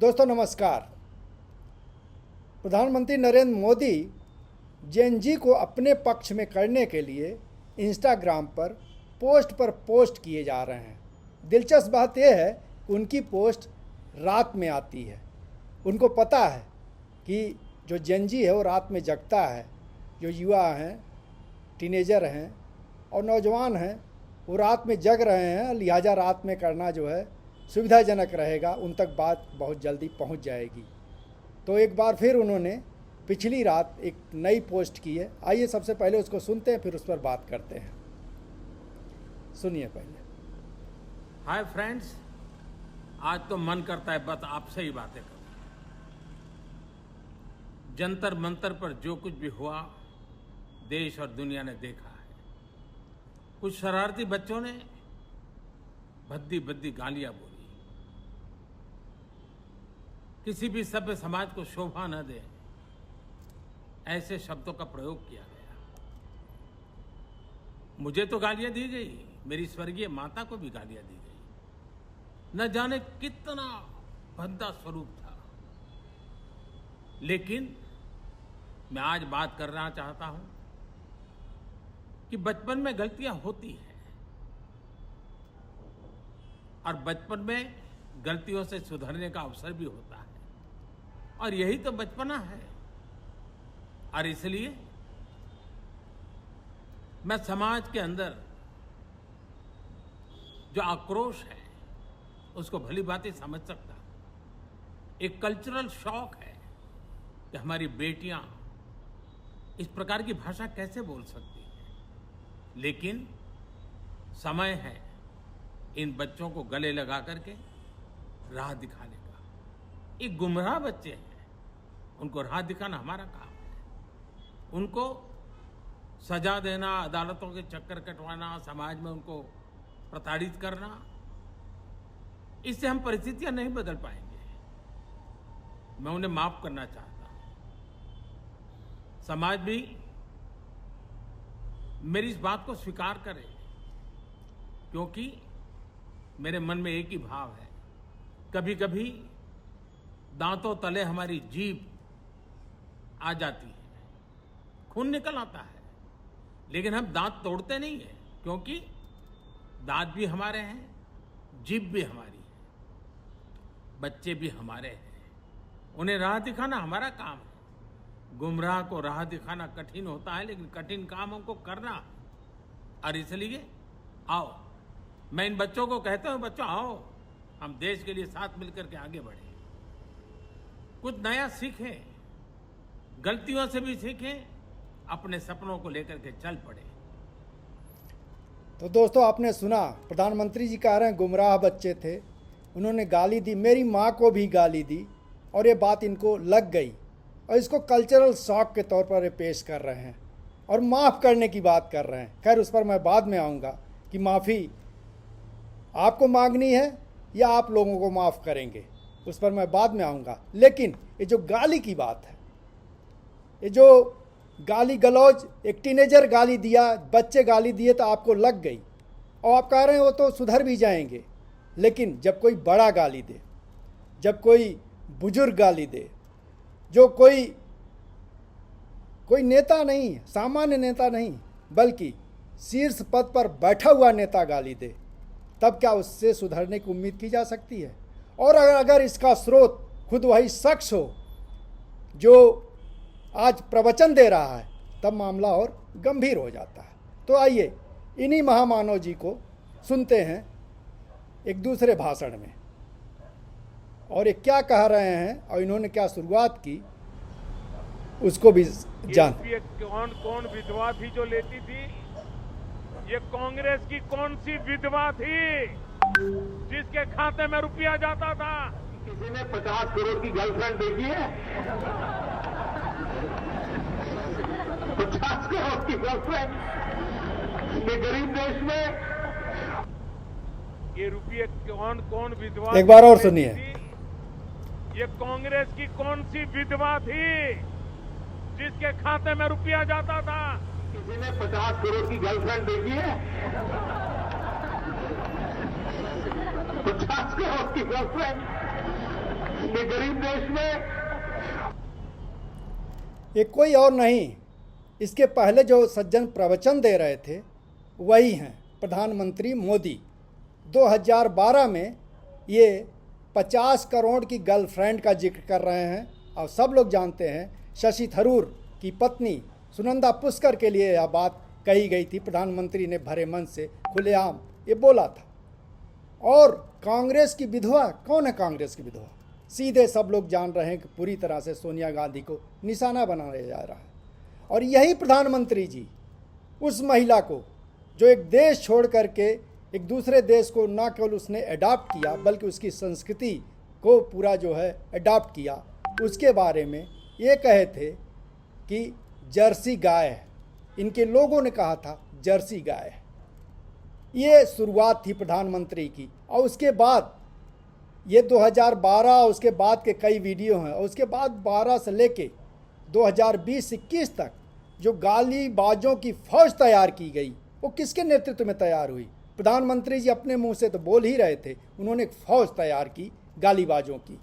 दोस्तों नमस्कार। प्रधानमंत्री नरेंद्र मोदी जेन-जी को अपने पक्ष में करने के लिए इंस्टाग्राम पर पोस्ट किए जा रहे हैं। दिलचस्प बात यह है कि उनकी पोस्ट रात में आती है। उनको पता है कि जो जेन-जी है वो रात में जगता है। जो युवा हैं, टीनेजर हैं और नौजवान हैं, वो रात में जग रहे हैं, लिहाजा रात में करना जो है सुविधाजनक रहेगा, उन तक बात बहुत जल्दी पहुंच जाएगी। तो एक बार फिर उन्होंने पिछली रात एक नई पोस्ट की है। आइए सबसे पहले उसको सुनते हैं, फिर उस पर बात करते हैं। सुनिए पहले। हाय फ्रेंड्स, आज तो मन करता है बस आपसे ही बातें करूं। जंतर मंतर पर जो कुछ भी हुआ देश और दुनिया ने देखा है। कुछ शरारती बच्चों ने भद्दी भद्दी गालियां बोली। किसी भी सभ्य समाज को शोभा न दे ऐसे शब्दों का प्रयोग किया गया। मुझे तो गालियां दी गई, मेरी स्वर्गीय माता को भी गालियां दी गई। न जाने कितना भद्दा स्वरूप था। लेकिन मैं आज बात करना चाहता हूं कि बचपन में गलतियां होती हैं और बचपन में गलतियों से सुधरने का अवसर भी होता है, और यही तो बचपना है। और इसलिए मैं समाज के अंदर जो आक्रोश है उसको भली भांति समझ सकता हूं। एक कल्चरल शॉक है कि हमारी बेटियां इस प्रकार की भाषा कैसे बोल सकती हैं। लेकिन समय है इन बच्चों को गले लगा करके राह दिखाने का। एक गुमराह बच्चे हैं, उनको राह दिखाना हमारा काम है। उनको सजा देना, अदालतों के चक्कर कटवाना, समाज में उनको प्रताड़ित करना, इससे हम परिस्थितियां नहीं बदल पाएंगे। मैं उन्हें माफ करना चाहता हूं। समाज भी मेरी इस बात को स्वीकार करे, क्योंकि मेरे मन में एक ही भाव है। कभी कभी दांतों तले हमारी जीभ आ जाती है, खून निकल आता है, लेकिन हम दांत तोड़ते नहीं है, क्योंकि दांत भी हमारे हैं, जीभ भी हमारी है, बच्चे भी हमारे हैं। उन्हें राह दिखाना हमारा काम है। गुमराह को राह दिखाना कठिन होता है, लेकिन कठिन काम हमको करना है। और इसलिए आओ, मैं इन बच्चों को कहता हूं, बच्चों आओ, हम देश के लिए साथ मिलकर के आगे बढ़े, कुछ नया सीखें, गलतियों से भी सीखें, अपने सपनों को लेकर के चल पड़े। तो दोस्तों आपने सुना, प्रधानमंत्री जी कह रहे हैं गुमराह बच्चे थे, उन्होंने गाली दी, मेरी माँ को भी गाली दी, और ये बात इनको लग गई और इसको कल्चरल शॉक के तौर पर ये पेश कर रहे हैं और माफ़ करने की बात कर रहे हैं। खैर उस पर मैं बाद में आऊँगा कि माफ़ी आपको मांगनी है या आप लोगों को माफ़ करेंगे, उस पर मैं बाद में आऊँगा। लेकिन ये जो गाली की बात है, ये जो गाली गलौज, एक टीनेजर गाली दिया, बच्चे गाली दिए तो आपको लग गई और आप कह रहे हैं वो तो सुधर भी जाएंगे। लेकिन जब कोई बड़ा गाली दे, जब कोई बुजुर्ग गाली दे, जो कोई नेता नहीं, सामान्य नेता नहीं, बल्कि शीर्ष पद पर बैठा हुआ नेता गाली दे, तब क्या उससे सुधरने की उम्मीद की जा सकती है? और अगर इसका स्रोत खुद वही शख्स हो जो आज प्रवचन दे रहा है, तब मामला और गंभीर हो जाता है। तो आइए इन्हीं महामानव जी को सुनते हैं एक दूसरे भाषण में, और ये क्या कह रहे हैं और इन्होंने क्या शुरुआत की उसको भी जान। कौन विधवा थी जो लेती थी? ये कांग्रेस की कौन सी विधवा थी जिसके खाते में रुपया जाता था? किसी ने 50 करोड़ की गर्लफ्रेंड देखी है? 50 करोड़ की गर्लफ्रेंड ये गरीब देश में? ये रुपये कौन विधवा? एक बार और सुनिए। ये कांग्रेस की कौन सी विधवा थी जिसके खाते में रुपया जाता था? किसी ने 50 करोड़ की गर्लफ्रेंड देखी है? 50 करोड़ की गर्लफ्रेंड कि गरीब देश में ये कोई और नहीं, इसके पहले जो सज्जन प्रवचन दे रहे थे वही हैं प्रधानमंत्री मोदी। 2012 में ये 50 करोड़ की गर्लफ्रेंड का जिक्र कर रहे हैं और सब लोग जानते हैं शशि थरूर की पत्नी सुनंदा पुष्कर के लिए यह बात कही गई थी। प्रधानमंत्री ने भरे मन से खुलेआम ये बोला था। और कांग्रेस की विधवा, कौन है कांग्रेस की विधवा? सीधे सब लोग जान रहे हैं कि पूरी तरह से सोनिया गांधी को निशाना बनाया जा रहा है। और यही प्रधानमंत्री जी उस महिला को जो एक देश छोड़ करके एक दूसरे देश को ना केवल उसने अडॉप्ट किया बल्कि उसकी संस्कृति को पूरा जो है अडॉप्ट किया, उसके बारे में ये कहे थे कि जर्सी गाय है। इनके लोगों ने कहा था जर्सी गाय है। ये शुरुआत थी प्रधानमंत्री की। और उसके बाद ये 2012 उसके बाद के कई वीडियो हैं। और उसके बाद 12 से लेके 2020-21 तक जो गालीबाजों की फौज तैयार की गई वो किसके नेतृत्व में तैयार हुई? प्रधानमंत्री जी अपने मुंह से तो बोल ही रहे थे, उन्होंने एक फौज तैयार की गालीबाजों की।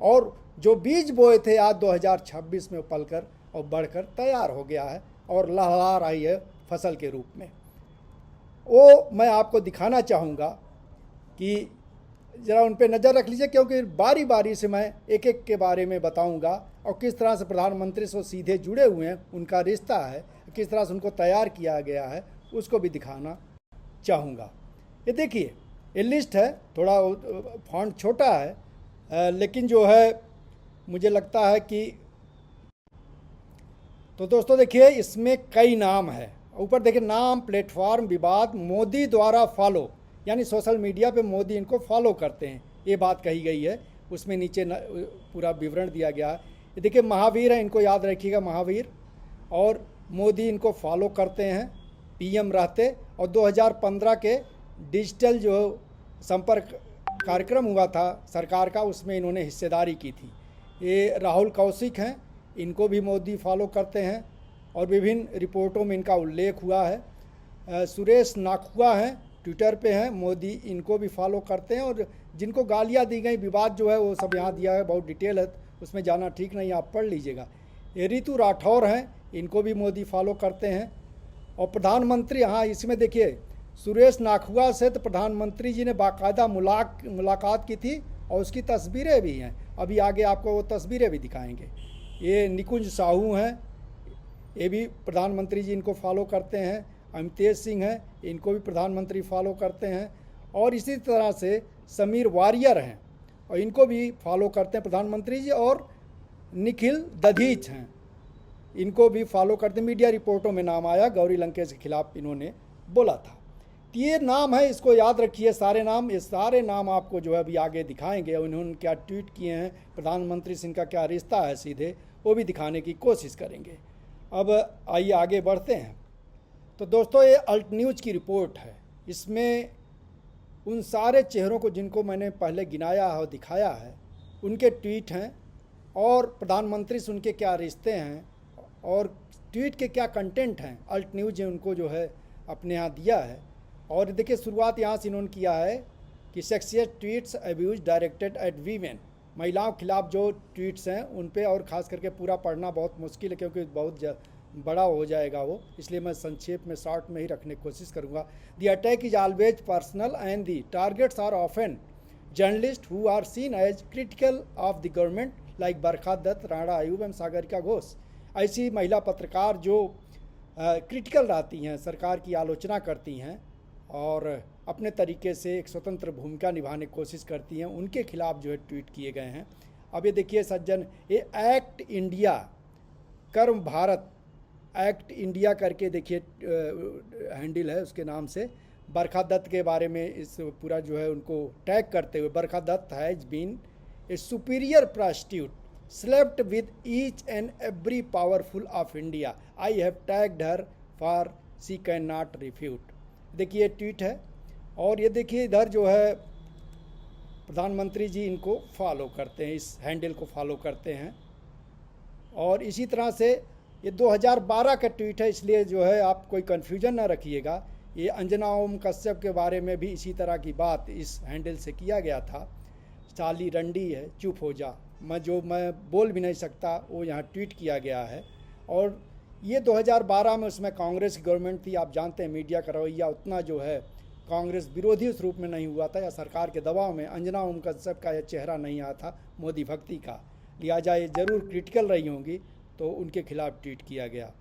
और जो बीज बोए थे आज 2026 में पलकर और बढ़कर तैयार हो गया है और लहरा रही है फसल के रूप में। वो मैं आपको दिखाना चाहूँगा कि ज़रा उन पर नज़र रख लीजिए, क्योंकि बारी बारी से मैं एक एक के बारे में बताऊंगा और किस तरह से प्रधानमंत्री से सीधे जुड़े हुए हैं, उनका रिश्ता है, किस तरह से उनको तैयार किया गया है, उसको भी दिखाना चाहूँगा। ये देखिए, ये लिस्ट है, थोड़ा फॉन्ट छोटा है लेकिन जो है मुझे लगता है कि, तो दोस्तों देखिए इसमें कई नाम है। ऊपर देखिए नाम, प्लेटफॉर्म, विवाद, मोदी द्वारा फॉलो, यानी सोशल मीडिया पे मोदी इनको फॉलो करते हैं, ये बात कही गई है। उसमें नीचे पूरा विवरण दिया गया है। ये देखिए महावीर है, इनको याद रखिएगा, महावीर। और मोदी इनको फॉलो करते हैं, पीएम रहते। और 2015 के डिजिटल जो संपर्क कार्यक्रम हुआ था सरकार का, उसमें इन्होंने हिस्सेदारी की थी। ये राहुल कौशिक हैं, इनको भी मोदी फॉलो करते हैं और विभिन्न रिपोर्टों में इनका उल्लेख हुआ है। सुरेश नाखुआ हैं, ट्विटर पे हैं, मोदी इनको भी फॉलो करते हैं। और जिनको गालियां दी गई, विवाद जो है वो सब यहाँ दिया है, बहुत डिटेल है, उसमें जाना ठीक नहीं, आप पढ़ लीजिएगा। ये ऋतु राठौर हैं, इनको भी मोदी फॉलो करते हैं। और प्रधानमंत्री, हाँ इसमें देखिए सुरेश नाखुआ से तो प्रधानमंत्री जी ने बाकायदा मुलाकात की थी और उसकी तस्वीरें भी हैं। अभी आगे आपको वो तस्वीरें भी दिखाएंगे। ये निकुंज साहू हैं, ये भी प्रधानमंत्री जी इनको फॉलो करते हैं। अमितेश सिंह हैं, इनको भी प्रधानमंत्री फॉलो करते हैं। और इसी तरह से समीर वारियर हैं और इनको भी फॉलो करते हैं प्रधानमंत्री जी। और निखिल दधीच हैं, इनको भी फॉलो करते हैं। मीडिया रिपोर्टों में नाम आया, गौरी लंकेश के खिलाफ इन्होंने बोला था। तो ये नाम है, इसको याद रखिए सारे नाम। ये सारे नाम आपको जो है अभी आगे दिखाएंगे और इन्होंने क्या ट्वीट किए हैं, प्रधानमंत्री से इनका क्या रिश्ता है सीधे, वो भी दिखाने की कोशिश करेंगे। अब आइए आगे बढ़ते हैं। तो दोस्तों ये अल्ट न्यूज़ की रिपोर्ट है। इसमें उन सारे चेहरों को जिनको मैंने पहले गिनाया और दिखाया है, उनके ट्वीट हैं और प्रधानमंत्री से उनके क्या रिश्ते हैं और ट्वीट के क्या कंटेंट हैं। अल्ट न्यूज़ ने उनको जो है अपने यहाँ दिया है। और देखिए शुरुआत यहाँ से इन्होंने किया है कि sexist tweets abuse directed at women. महिलाओं के खिलाफ जो ट्वीट्स हैं उन पे, और ख़ास करके पूरा पढ़ना बहुत मुश्किल है क्योंकि बहुत बड़ा हो जाएगा वो, इसलिए मैं संक्षेप में शॉर्ट में ही रखने की कोशिश करूँगा। The attack is always personal and the targets are often journalist who are seen as critical of the government like Barkha Dutt, Rana Ayyub and Sagarika Ghosh. ऐसी महिला पत्रकार जो क्रिटिकल रहती हैं, सरकार की आलोचना करती हैं और अपने तरीके से एक स्वतंत्र भूमिका निभाने की कोशिश करती हैं, उनके खिलाफ जो है ट्वीट किए गए हैं। अब ये देखिए सज्जन, ये एक्ट इंडिया, कर्म भारत एक्ट इंडिया करके देखिए हैंडल है उसके नाम से। बरखा दत्त के बारे में इस पूरा जो है उनको टैग करते हुए, Barkha Dutt has been a superior prostitute slept with each and every powerful of India, I have tagged her for she can not refute. देखिए ट्वीट है। और ये देखिए इधर जो है प्रधानमंत्री जी इनको फॉलो करते हैं, इस हैंडल को फॉलो करते हैं। और इसी तरह से ये 2012 का ट्वीट है, इसलिए जो है आप कोई कन्फ्यूजन ना रखिएगा। ये अंजना ओम कश्यप के बारे में भी इसी तरह की बात इस हैंडल से किया गया था। चाली रंडी है, चुप हो जा, मैं बोल भी नहीं सकता, वो यहाँ ट्वीट किया गया है। और ये 2012 में उसमें कांग्रेस की गवर्नमेंट थी। आप जानते हैं मीडिया का रवैया उतना जो है कांग्रेस विरोधी उस रूप में नहीं हुआ था, या सरकार के दबाव में अंजना ओम कश्यप का यह चेहरा नहीं आया था मोदी भक्ति का, लिहाजा ये ज़रूर क्रिटिकल रही होंगी, तो उनके खिलाफ ट्वीट किया गया।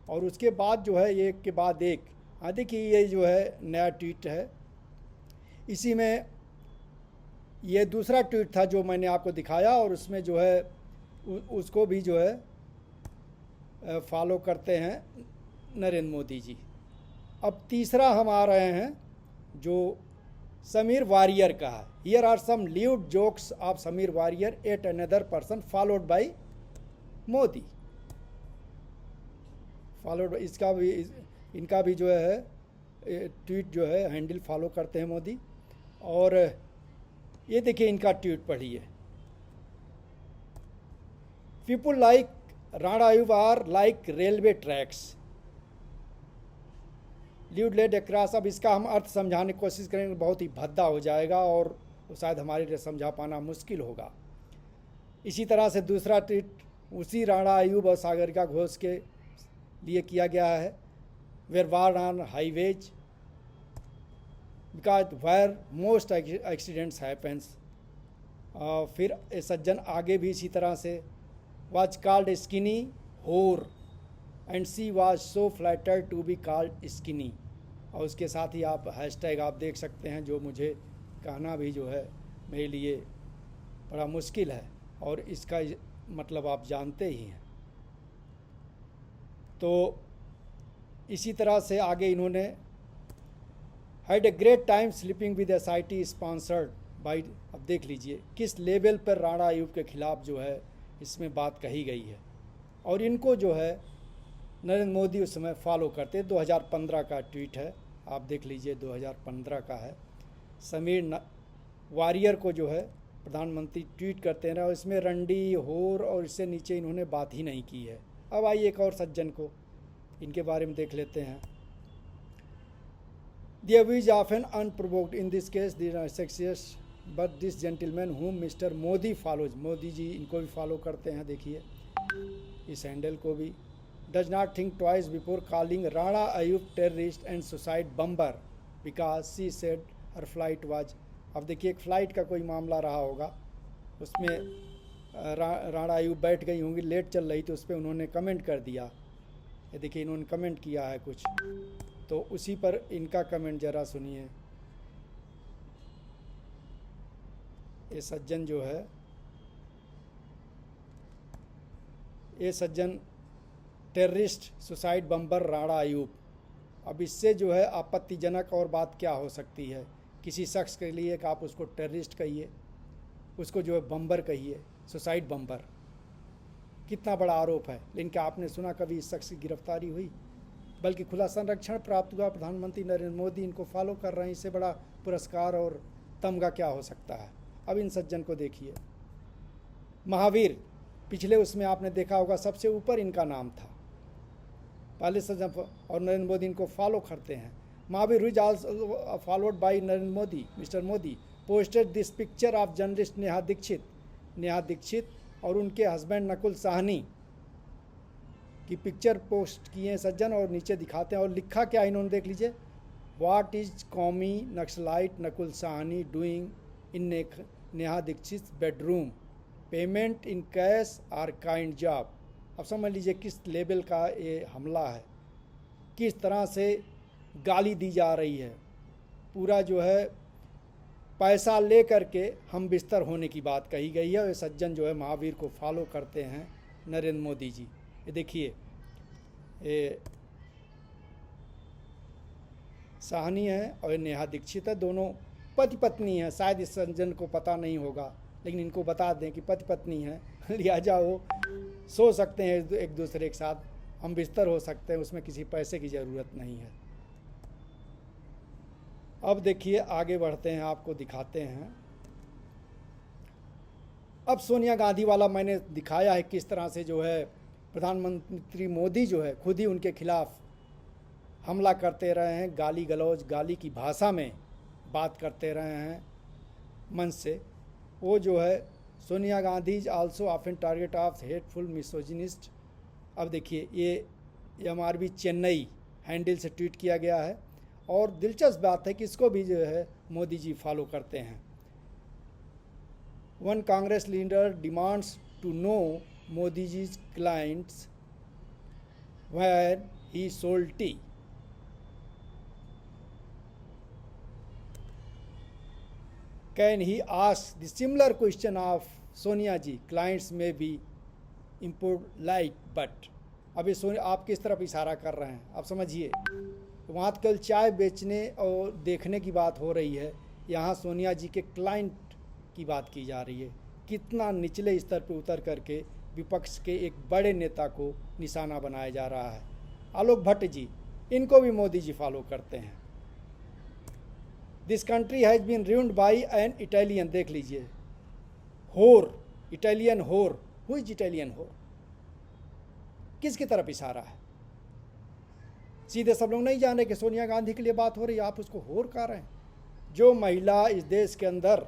और उसके बाद जो है एक के बाद एक, देखिए ये जो है नया ट्वीट है, इसी में ये दूसरा ट्वीट था जो मैंने आपको दिखाया, और उसमें जो है उसको भी जो है फॉलो करते हैं नरेंद्र मोदी जी। अब तीसरा हम आ रहे हैं जो समीर वारियर का है। Here are some lewd jokes of Sameer Warrier at another person followed by Modi. Followed इसका भी, इनका भी जो है ट्वीट जो है हैंडल फॉलो करते हैं मोदी। और ये देखिए इनका ट्वीट पढ़िए, people like Rana Ayyub are like railway tracks lewd laid across. अब इसका हम अर्थ समझाने की कोशिश करेंगे, बहुत ही भद्दा हो जाएगा और शायद हमारे लिए समझा पाना मुश्किल होगा। इसी तरह से दूसरा ट्वीट उसी राणा आयुब और सागरिका घोष के लिए किया गया है, where war on highways because wire most accidents happens. फिर सज्जन आगे भी इसी तरह से, was called skinny whore and she was so flattered to be called skinny. और उसके साथ ही आप हैशटैग आप देख सकते हैं, जो मुझे कहना भी जो है मेरे लिए बड़ा मुश्किल है, और इसका मतलब आप जानते ही हैं। तो इसी तरह से आगे इन्होंने had a great time sleeping with SIT sponsored by. अब देख लीजिए किस लेवल पर राणा आयुब के खिलाफ जो है इसमें बात कही गई है, और इनको जो है नरेंद्र मोदी उस समय फॉलो करते। 2015 का ट्वीट है, आप देख लीजिए 2015 का है। समीर वारियर को जो है प्रधानमंत्री ट्वीट करते हैं, और इसमें रंडी होर और इससे नीचे इन्होंने बात ही नहीं की है। अब आइए एक और सज्जन को इनके बारे में देख लेते हैं। The abuse often unprovoked, in this case they are sexist, but this gentleman whom Mr. Modi follows, Modi ji इनको भी फॉलो करते हैं, देखिए इस हैंडल को भी, does not think twice before calling Rana Ayub terrorist and suicide bomber because she said her flight was। अब देखिए एक फ़्लाइट का कोई मामला रहा होगा, उसमें राणा आयुब बैठ गई होंगी, लेट चल रही थी, उस पर उन्होंने कमेंट कर दिया। ये देखिए इन्होंने कमेंट किया है कुछ, तो उसी पर इनका कमेंट ज़रा सुनिए। ये सज्जन जो है, ये सज्जन टेररिस्ट सुसाइड बम्बर राणा आयुब। अब इससे जो है आपत्तिजनक और बात क्या हो सकती है किसी शख्स के लिए कि आप उसको टेररिस्ट कहिए, उसको जो है बम्बर कहिए, सुसाइड बम्बर। कितना बड़ा आरोप है। लेकिन क्या आपने सुना कभी इस शख्स की गिरफ्तारी हुई? बल्कि खुला संरक्षण प्राप्त हुआ। प्रधानमंत्री नरेंद्र मोदी इनको फॉलो कर रहे हैं, इससे बड़ा पुरस्कार और तमगा क्या हो सकता है। अब इन सज्जन को देखिए, महावीर, पिछले उसमें आपने देखा होगा सबसे ऊपर इनका नाम था पहले सज्जन, और नरेंद्र मोदी इनको फॉलो करते हैं। Mahavir is also followed by Narendra Modi. Mister Modi posted this picture of journalist Neha Dikshit और उनके हस्बैंड नकुल साहनी की पिक्चर पोस्ट किए हैं सज्जन, और नीचे दिखाते हैं। और लिखा क्या इन्होंने, देख लीजिए, व्हाट इज कौमी naxalite Nakul Sawhney doing in Neha Dikshit bedroom, payment in cash और काइंड जॉब। अब समझ लीजिए किस लेवल का ये हमला है, किस तरह से गाली दी जा रही है। पूरा जो है पैसा ले करके हम बिस्तर होने की बात कही गई है। और ये सज्जन जो है महावीर को फॉलो करते हैं नरेंद्र मोदी जी। ये देखिए, ये साहनी है और नेहा दीक्षित है, दोनों पति पत्नी हैं। शायद इस सज्जन को पता नहीं होगा, लेकिन इनको बता दें कि पति पत्नी हैं, लिहाजा वो सो सकते हैं एक दूसरे के साथ, हम बिस्तर हो सकते हैं, उसमें किसी पैसे की ज़रूरत नहीं है। अब देखिए आगे बढ़ते हैं, आपको दिखाते हैं। अब सोनिया गांधी वाला मैंने दिखाया है किस तरह से जो है प्रधानमंत्री मोदी जो है खुद ही उनके खिलाफ हमला करते रहे हैं, गाली गलौज, गाली की भाषा में बात करते रहे हैं मंच से। वो जो है Sonia Gandhi is also often target of hateful misogynist. अब देखिए ये MRB चेन्नई हैंडल से ट्वीट किया गया है, और दिलचस्प बात है कि इसको भी जो है मोदी जी फॉलो करते हैं। One Congress leader demands to know Modi ji's clients when he sold tea. Can he ask the similar question of Sonia ji, clients may be impolite but. अब ये आप किस तरफ इशारा कर रहे हैं, आप समझिए। वहाँ कल चाय बेचने और देखने की बात हो रही है, यहाँ सोनिया जी के क्लाइंट की बात की जा रही है। कितना निचले स्तर पर उतर करके विपक्ष के एक बड़े नेता को निशाना बनाया जा रहा है। आलोक भट्ट जी, इनको भी मोदी जी फॉलो करते हैं। This country has been ruined by an Italian, देख लीजिए, होर, इटालियन होर। हु इज इटालियन होर? किसकी तरफ इशारा है? सीधे सब लोग नहीं जाने कि सोनिया गांधी के लिए बात हो रही है, आप उसको होर कह रहे हैं। जो महिला इस देश के अंदर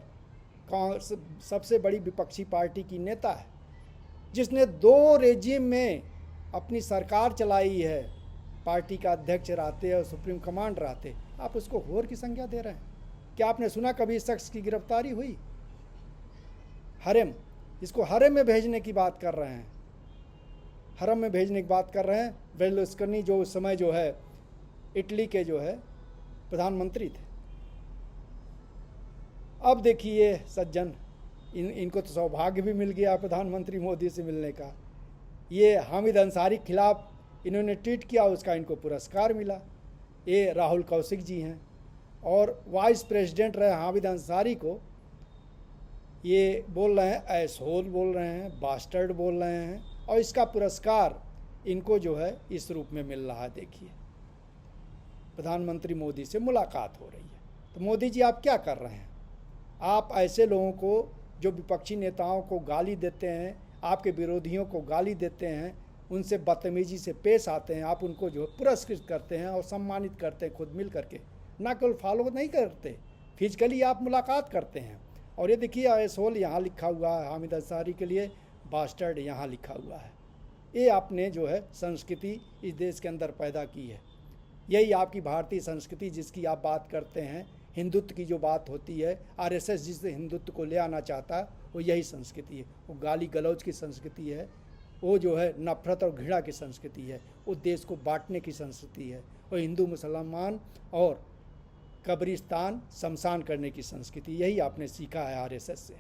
सबसे बड़ी विपक्षी पार्टी की नेता है, जिसने 2 रेजिम में अपनी सरकार चलाई है, पार्टी का अध्यक्ष रहते और सुप्रीम कमांड रहते, आप उसको होर की संज्ञा दे रहे हैं। क्या आपने सुना कभी इस शख्स की गिरफ्तारी हुई? हरम, इसको हरम में भेजने की बात कर रहे हैं, हरम में भेजने की बात कर रहे हैं। बेर्लुस्कोनी जो उस समय जो है इटली के जो है प्रधानमंत्री थे। अब देखिए सज्जन, इनको तो सौभाग्य भी मिल गया प्रधानमंत्री मोदी से मिलने का। ये हामिद अंसारी के खिलाफ इन्होंने ट्वीट किया, उसका इनको पुरस्कार मिला। ये राहुल कौशिक जी हैं, और वाइस प्रेसिडेंट रहे हामिद अंसारी को ये बोल रहे हैं एसहोल बोल रहे हैं, बास्टर्ड बोल रहे हैं, और इसका पुरस्कार इनको जो है इस रूप में मिल रहा है। देखिए, प्रधानमंत्री मोदी से मुलाकात हो रही है। तो मोदी जी आप क्या कर रहे हैं? आप ऐसे लोगों को जो विपक्षी नेताओं को गाली देते हैं, आपके विरोधियों को गाली देते हैं, उनसे बदतमीजी से पेश आते हैं, आप उनको जो पुरस्कृत करते हैं और सम्मानित करते हैं खुद मिल करके, ना केवल फॉलो नहीं करते, फिजिकली आप मुलाकात करते हैं। और ये देखिए एसहोल यहाँ लिखा हुआ है हामिद अंसारी के लिए, बास्टर्ड यहाँ लिखा हुआ है। ये आपने जो है संस्कृति इस देश के अंदर पैदा की है। यही आपकी भारतीय संस्कृति जिसकी आप बात करते हैं, हिंदुत्व की जो बात होती है, आरएसएस जिस हिंदुत्व को ले आना चाहता है, वो यही संस्कृति है। वो गाली गलौज की संस्कृति है, वो जो है नफरत और घृणा की संस्कृति है, वो देश को बांटने की संस्कृति है, वो हिंदू मुसलमान और कब्रिस्तान शमशान करने की संस्कृति, यही आपने सीखा है आरएसएस से।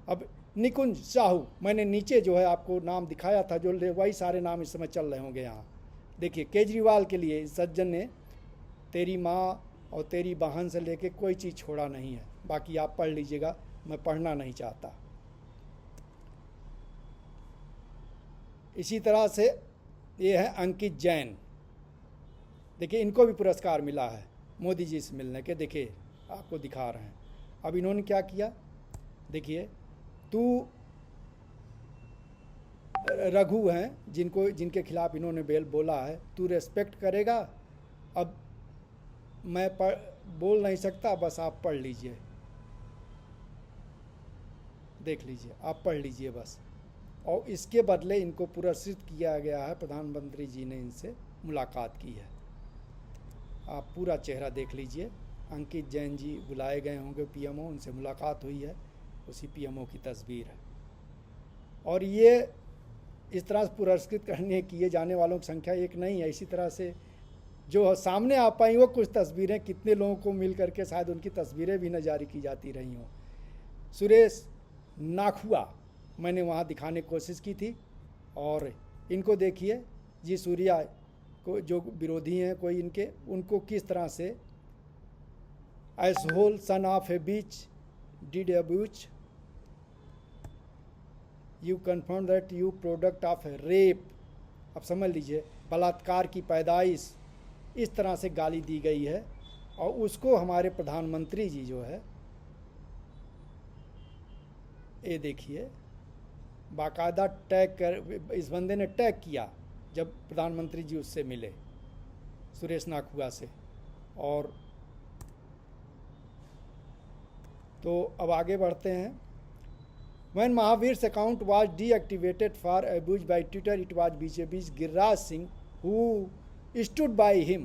अब निकुंज साहू, मैंने नीचे जो है आपको नाम दिखाया था, जो वही सारे नाम इस समय चल रहे होंगे यहाँ। देखिए केजरीवाल के लिए इस सज्जन ने तेरी माँ और तेरी बहन से लेके कोई चीज़ छोड़ा नहीं है। बाकी आप पढ़ लीजिएगा, मैं पढ़ना नहीं चाहता। इसी तरह से ये है अंकित जैन, देखिए इनको भी पुरस्कार मिला है मोदी जी से मिलने के। देखिए आपको दिखा रहे हैं। अब इन्होंने क्या किया, देखिए तू रघु हैं जिनके खिलाफ इन्होंने बेल बोला है, तू रेस्पेक्ट करेगा। अब मैं बोल नहीं सकता, बस आप पढ़ लीजिए, देख लीजिए, आप पढ़ लीजिए बस। और इसके बदले इनको पुरस्कृत किया गया है, प्रधानमंत्री जी ने इनसे मुलाकात की है। आप पूरा चेहरा देख लीजिए। अंकित जैन जी बुलाए गए होंगे पीएमओ, उनसे मुलाकात हुई है, उसी पीएमओ की तस्वीर है। और ये इस तरह से पुरस्कृत करने किए जाने वालों की संख्या एक नहीं है। इसी तरह से जो सामने आ पाई वो कुछ तस्वीरें, कितने लोगों को मिल करके शायद उनकी तस्वीरें भी न जारी की जाती रही हों। सुरेश नाखुआ मैंने वहाँ दिखाने की कोशिश की थी। और इनको देखिए जी, सूर्या को जो विरोधी हैं कोई इनके, उनको किस तरह से asshole son of a bitch did abuse you confirm that you product of a rape. अब समझ लीजिए, बलात्कार की पैदाइश, इस तरह से गाली दी गई है। और उसको हमारे प्रधानमंत्री जी जो है, ये देखिए बाकायदा टैग कर, इस बंदे ने टैग किया जब प्रधानमंत्री जी उससे मिले, सुरेश नाखुआ से। और तो अब आगे बढ़ते हैं। When Mahavir's account was deactivated for abuse by Twitter, it was BJP's Giriraj Singh who stood by him.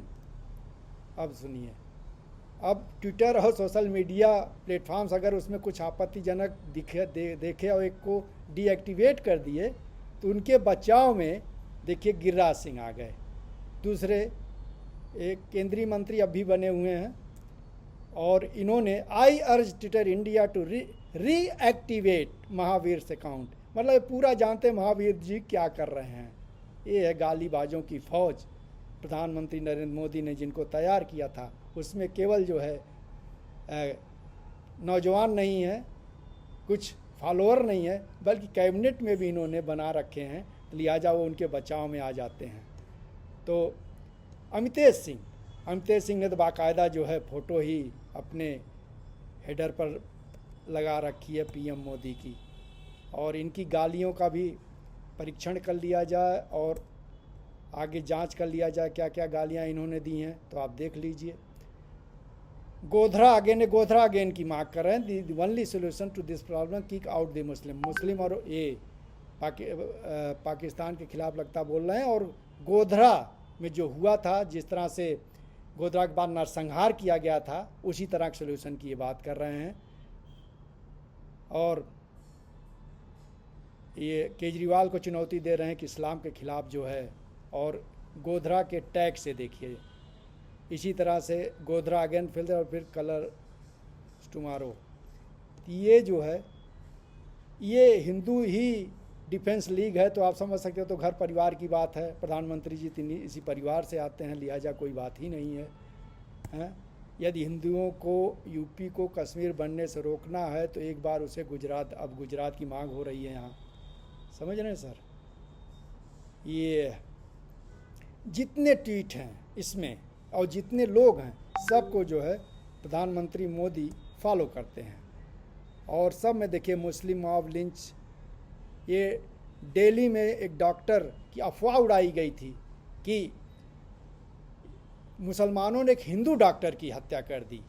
अब सुनिए, अब ट्विटर और सोशल मीडिया प्लेटफॉर्म्स अगर उसमें कुछ आपत्तिजनक देखे और एक को डीएक्टिवेट कर दिए तो उनके बचाव में देखिए गिरिराज सिंह आ गए। दूसरे एक केंद्रीय मंत्री अब भी बने हुए हैं और इन्होंने I urge Twitter India to reactivate Mahavir account, मतलब पूरा जानते हैं महावीर जी क्या कर रहे हैं। ये है गालीबाजों की फौज। प्रधानमंत्री नरेंद्र मोदी ने जिनको तैयार किया था उसमें केवल जो है नौजवान नहीं है, कुछ फॉलोअर नहीं है, बल्कि कैबिनेट में भी इन्होंने बना रखे हैं, लिहाजा वो उनके बचाव में आ जाते हैं। तो अमितेश सिंह ने तो बाकायदा जो है फ़ोटो ही अपने हेडर पर लगा रखी है पीएम मोदी की, और इनकी गालियों का भी परीक्षण कर लिया जाए और आगे जांच कर लिया जाए क्या क्या गालियां इन्होंने दी हैं, तो आप देख लीजिए। गोधरा अगेन की मांग कर रहे हैं। The only solution to this problem kick out the Muslim और ये पाकिस्तान के खिलाफ लगता बोल रहे हैं। और गोधरा में जो हुआ था, जिस तरह से गोधरा के बाद नरसंहार किया गया था, उसी तरह के सोल्यूशन की ये बात कर रहे हैं। और ये केजरीवाल को चुनौती दे रहे हैं कि इस्लाम के खिलाफ जो है, और गोधरा के टैग से देखिए इसी तरह से गोधरा अगेन फिल्ड और फिर कलर टुमारो। ये जो है ये हिंदू ही डिफेंस लीग है, तो आप समझ सकते हो तो घर परिवार की बात है। प्रधानमंत्री जी इसी परिवार से आते हैं, लिहाजा कोई बात ही नहीं है, हैं? यदि हिंदुओं को यूपी को कश्मीर बनने से रोकना है तो एक बार उसे अब गुजरात की मांग हो रही है यहाँ, समझ रहे हैं सर। ये जितने ट्वीट हैं इसमें और जितने लोग हैं सबको जो है प्रधानमंत्री मोदी फॉलो करते हैं, और सब में देखिए मुस्लिम मॉब लिंच। ये दिल्ली में एक डॉक्टर की अफवाह उड़ाई गई थी कि मुसलमानों ने एक हिंदू डॉक्टर की हत्या कर दी,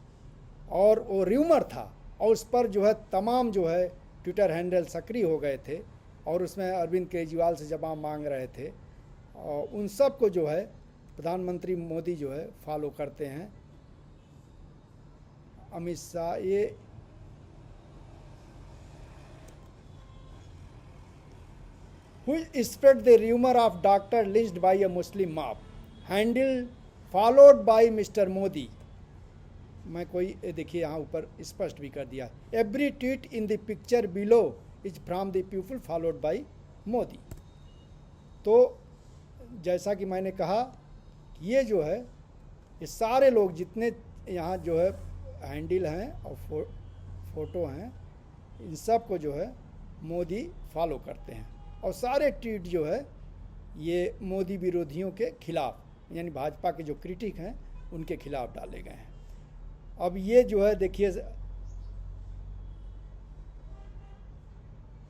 और वो र्यूमर था, और उस पर जो है तमाम जो है ट्विटर हैंडल सक्रिय हो गए थे, और उसमें अरविंद केजरीवाल से जवाब मांग रहे थे, और उन सब को जो है प्रधानमंत्री मोदी जो है फॉलो करते हैं। अमित शाह ये who spread the rumor of doctor lynched by a Muslim mob, handled followed by Mr. Modi. मैं कोई देखिए यहाँ ऊपर स्पष्ट भी कर दिया, every tweet in the picture below is from the people followed by Modi. तो जैसा कि मैंने कहा, ये जो है ये सारे लोग जितने यहाँ जो है हैंडल हैं और फोटो हैं, इन सब को जो है मोदी फॉलो करते हैं, और सारे ट्वीट जो है ये मोदी विरोधियों के खिलाफ, यानी भाजपा के जो क्रिटिक हैं उनके खिलाफ डाले गए हैं। अब ये जो है देखिए,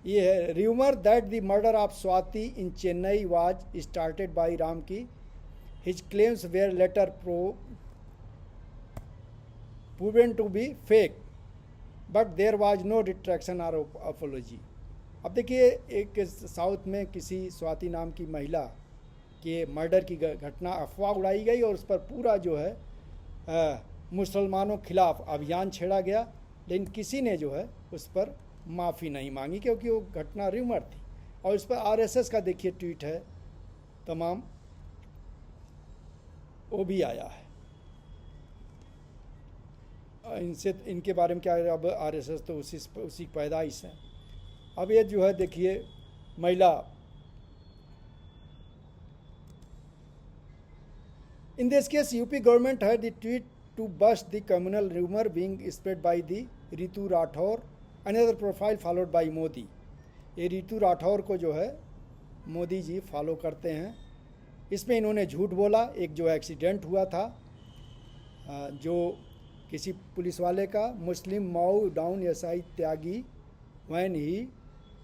ये है rumour that the murder of Swathi in Chennai was started by Ramki, his claims were later proven to be fake but there was no retraction और अपोलॉजी। अब देखिए, एक साउथ में किसी स्वाति नाम की महिला के मर्डर की घटना अफवाह उड़ाई गई, और उस पर पूरा जो है मुसलमानों के खिलाफ अभियान छेड़ा गया, लेकिन किसी ने जो है उस पर माफ़ी नहीं मांगी, क्योंकि वो घटना र्यूमर थी। और इस पर आरएसएस का देखिए ट्वीट है, तमाम वो भी आया है। इनके बारे में क्या है, अब आरएसएस तो उसी पैदाइश है। अब ये जो है देखिए महिला, in this case UP government had the tweet to bust the communal rumour being spread by the Ritu Rathore, another profile followed by Modi. ये रितु राठौर को जो है मोदी जी फॉलो करते हैं। इसमें इन्होंने झूठ बोला, एक जो एक्सीडेंट हुआ था जो किसी पुलिस वाले का, Muslim mow down SI Tyagi when he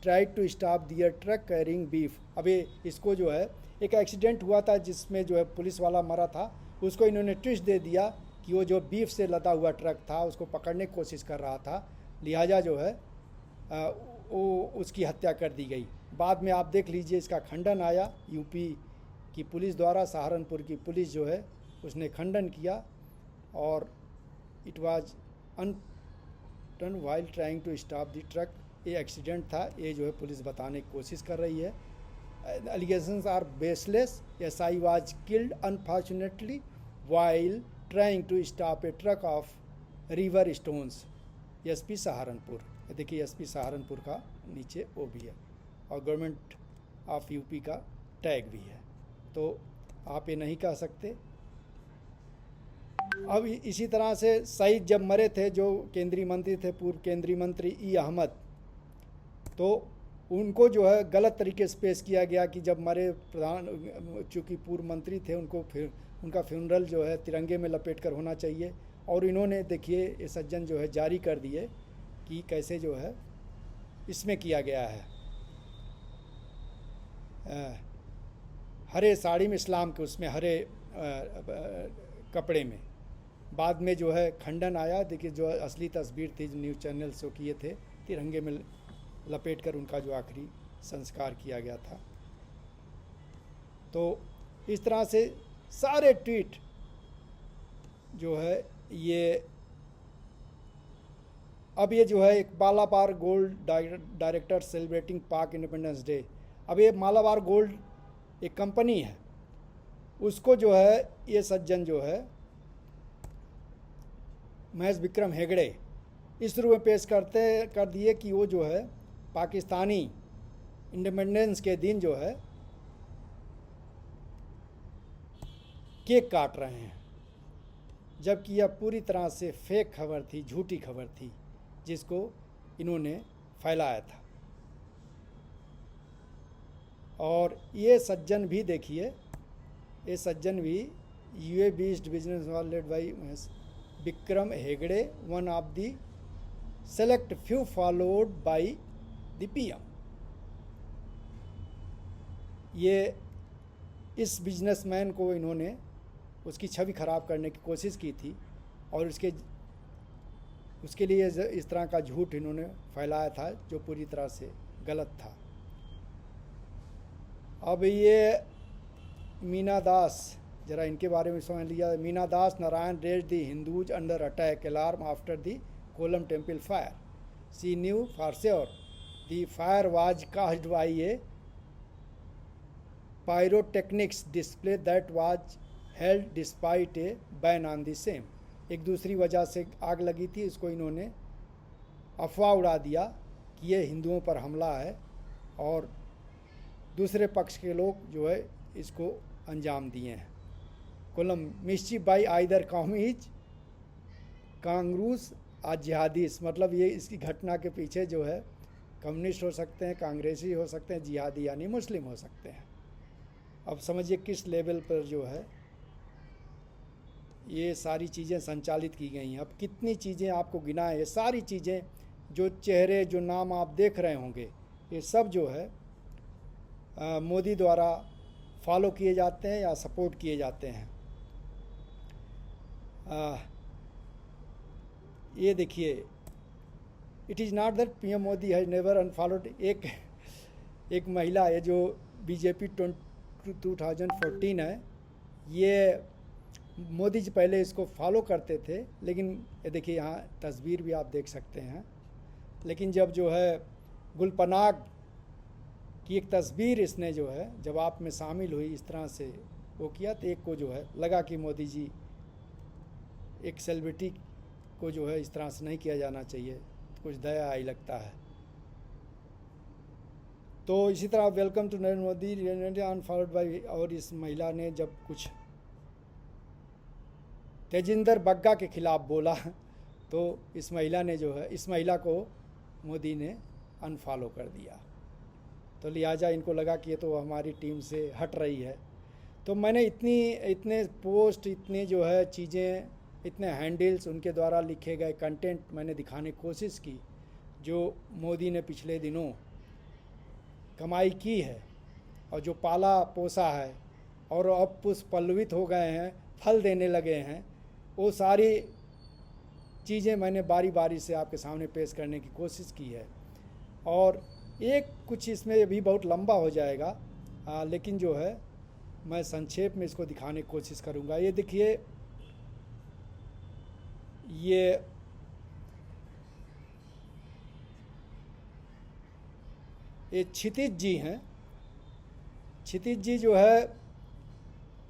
tried to stop their truck carrying beef. अभी इसको जो है एक एक्सीडेंट हुआ था जिसमें जो है पुलिस वाला मरा था, उसको इन्होंने ट्विस्ट दे दिया कि वो जो बीफ से लदा हुआ ट्रक था उसको पकड़ने की कोशिश कर रहा था, लिहाजा जो है वो उसकी हत्या कर दी गई। बाद में आप देख लीजिए इसका खंडन आया यूपी की पुलिस द्वारा, सहारनपुर की पुलिस जो है उसने खंडन किया और it was undone while trying to stop the truck. ये एक्सीडेंट था, ये जो है पुलिस बताने की कोशिश कर रही है। Allegations are baseless. SI was killed unfortunately while trying to stop a truck of river stones. SP Saharanpur, देखिए एसपी सहारनपुर का नीचे वो भी है और गवर्नमेंट ऑफ यूपी का टैग भी है, तो आप ये नहीं कह सकते। अब इसी तरह से शहीद जब मरे थे जो केंद्रीय मंत्री थे, पूर्व केंद्रीय मंत्री ई अहमद, तो उनको जो है गलत तरीके से पेश किया गया कि जब मरे प्रधान, चूँकि पूर्व मंत्री थे, उनको फिर उनका फ्यूनरल जो है तिरंगे में लपेट कर होना चाहिए। और इन्होंने देखिए ये सज्जन जो है जारी कर दिए कि कैसे जो है इसमें किया गया है, हरे साड़ी में इस्लाम के उसमें हरे कपड़े में। बाद में जो है खंडन आया, देखिए जो असली तस्वीर थी न्यूज़ चैनल शो किए थे, तिरंगे में लपेट कर उनका जो आखिरी संस्कार किया गया था। तो इस तरह से सारे ट्वीट जो है ये अब ये जो है एक मालाबार गोल्ड डायरेक्टर सेलिब्रेटिंग पाक इंडिपेंडेंस डे। अब ये मालाबार गोल्ड एक कंपनी है, उसको जो है ये सज्जन जो है महेश विक्रम हेगड़े इस रूप में पेश कर दिए कि वो जो है पाकिस्तानी इंडिपेंडेंस के दिन जो है केक काट रहे हैं, जबकि यह पूरी तरह से फेक खबर थी, झूठी खबर थी जिसको इन्होंने फैलाया था। और ये सज्जन भी देखिए, ये सज्जन भी यूए बीस्ड बिजनेस वाल led by Vikram Hegde, one of the select few followed by the PM. ये इस बिजनेसमैन को इन्होंने उसकी छवि खराब करने की कोशिश की थी और उसके लिए इस तरह का झूठ इन्होंने फैलाया था जो पूरी तरह से गलत था। अब ये मीना दास, जरा इनके बारे में समझ लिया। Meena Das Narayan raise the Hindus under attack, alarm after the Kollam temple fire, she knew for sure the fire was caused by a pyrotechnics display that was held despite a ban on the same। एक दूसरी वजह से आग लगी थी, इसको इन्होंने अफवाह उड़ा दिया कि ये हिंदुओं पर हमला है और दूसरे पक्ष के लोग जो है इसको अंजाम दिए हैं। Kolam mischief by either commies कांग्रूस आज जिहादीस, मतलब ये इसकी घटना के पीछे जो है कम्युनिस्ट हो सकते हैं, कांग्रेसी हो सकते हैं, जिहादी यानी मुस्लिम हो सकते हैं। अब समझिए किस लेवल पर जो है ये सारी चीज़ें संचालित की गई हैं। अब कितनी चीज़ें आपको गिनाएं, ये सारी चीज़ें जो चेहरे जो नाम आप देख रहे होंगे ये सब जो है मोदी द्वारा फॉलो किए जाते हैं या सपोर्ट किए जाते हैं। ये देखिए, it is not that PM Modi has never unfollowed. एक महिला है जो बीजेपी 2014 है, ये मोदी जी पहले इसको फॉलो करते थे, लेकिन ये देखिए यहाँ तस्वीर भी आप देख सकते हैं। लेकिन जब जो है गुलपनाग की एक तस्वीर इसने जो है जब आप में शामिल हुई, इस तरह से वो किया, तो एक को जो है लगा कि मोदी जी एक सेलिब्रिटी को जो है इस तरह से नहीं किया जाना चाहिए, कुछ दया आई लगता है। तो इसी तरह welcome to Narendra Modi unfollowed by, और इस महिला ने जब कुछ तेजिंदर बग्गा के खिलाफ बोला तो इस महिला ने जो है इस महिला को मोदी ने अनफॉलो कर दिया। तो लिहाजा इनको लगा कि ये तो हमारी टीम से हट रही है। तो मैंने इतने पोस्ट, इतने जो है चीज़ें, इतने हैंडल्स, उनके द्वारा लिखे गए कंटेंट मैंने दिखाने की कोशिश की जो मोदी ने पिछले दिनों कमाई की है और जो पाला पोसा है और अब पुष्प पल्लवित हो गए हैं, फल देने लगे हैं, वो सारी चीज़ें मैंने बारी बारी से आपके सामने पेश करने की कोशिश की है। और एक कुछ इसमें भी बहुत लंबा हो जाएगा, लेकिन जो है मैं संक्षेप में इसको दिखाने की कोशिश करूँगा। ये देखिए, ये क्षितिज जी हैं। क्षितिज जी जो है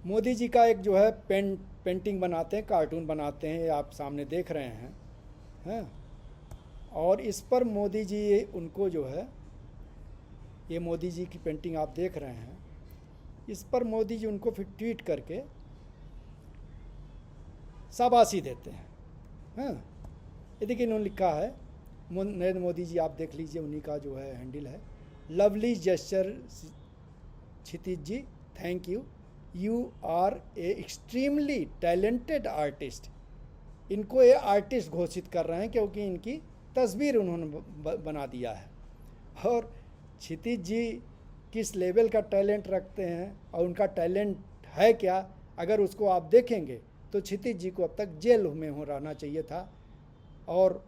मोदी जी का एक जो है पेंटिंग बनाते हैं, कार्टून बनाते हैं, ये आप सामने देख रहे हैं। और इस पर मोदी जी उनको जो है, ये मोदी जी की पेंटिंग आप देख रहे हैं, इस पर मोदी जी उनको फिर ट्वीट करके शाबाशी देते हैं। ये देखिए, इन्होंने लिखा है, नरेंद्र मोदी जी, आप देख लीजिए, उन्हीं का जो है हैंडल है, lovely gesture Kshitij ji, thank you, you are a extremely talented artist. इनको ये आर्टिस्ट घोषित कर रहे हैं क्योंकि इनकी तस्वीर उन्होंने बना दिया है। और क्षितिज जी किस लेवल का टैलेंट रखते हैं और उनका टैलेंट है क्या, अगर उसको आप देखेंगे तो क्षितिज जी को अब तक जेल में रहना चाहिए था और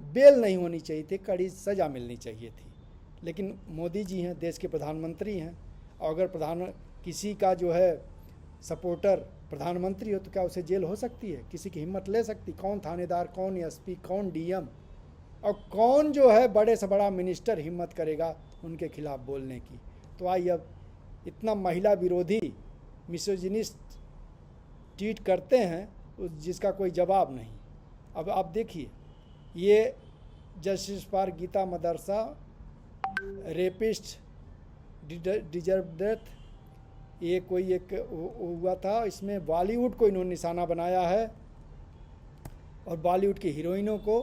बेल नहीं होनी चाहिए थी, कड़ी सज़ा मिलनी चाहिए थी। लेकिन मोदी जी हैं, देश के प्रधानमंत्री हैं, और अगर किसी का जो है सपोर्टर प्रधानमंत्री हो तो क्या उसे जेल हो सकती है? किसी की हिम्मत ले सकती? कौन थानेदार, कौन एसपी, कौन डीएम और कौन जो है बड़े से बड़ा मिनिस्टर हिम्मत करेगा उनके खिलाफ बोलने की? तो आइए, अब इतना महिला विरोधी मिसोजिनिस्ट ट्वीट करते हैं जिसका कोई जवाब नहीं। अब आप देखिए, ये justice for Geeta madrasa rapist deserve death, ये कोई एक हुआ था, इसमें बॉलीवुड को इन्होंने निशाना बनाया है और बॉलीवुड की हीरोइनों को